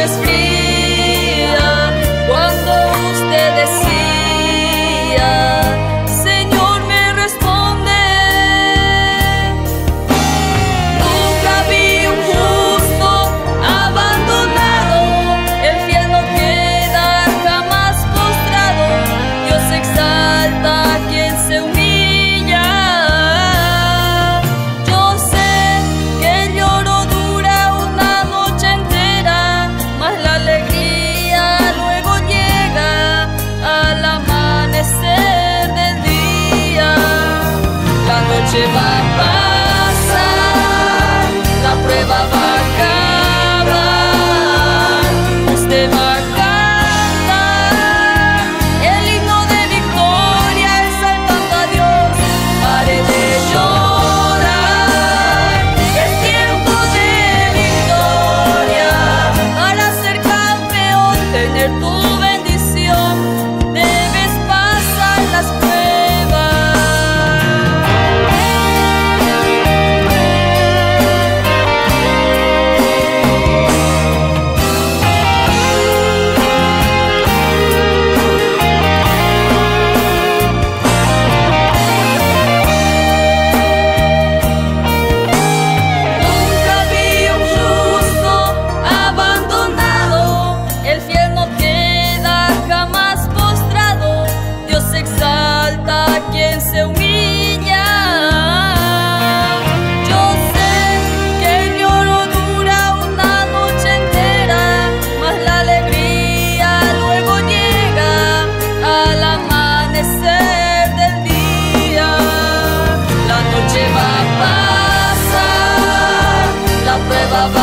es fría cuando usted decía: Señor, me responde. Nunca vi un justo abandonado, el fiel no queda jamás postrado. Dios exalta a quien se humilla. Yo sé que el lloro dura una noche entera, mas la alegría luego llega al amanecer del día. La noche va a pasar, la prueba va a acabar, usted va a cantar el himno de victoria, exaltando a Dios. Pare de llorar, es tiempo de victoria. Para ser campeón, tener tu bendición, debes pasar las pruebas. Nunca vi un justo abandonado, el fiel no queda jamás postrado. Dios exalta a quien se humilla. Yo sé que el lloro dura una noche entera, mas la alegría luego llega al amanecer del día. La noche va a pasar, la prueba va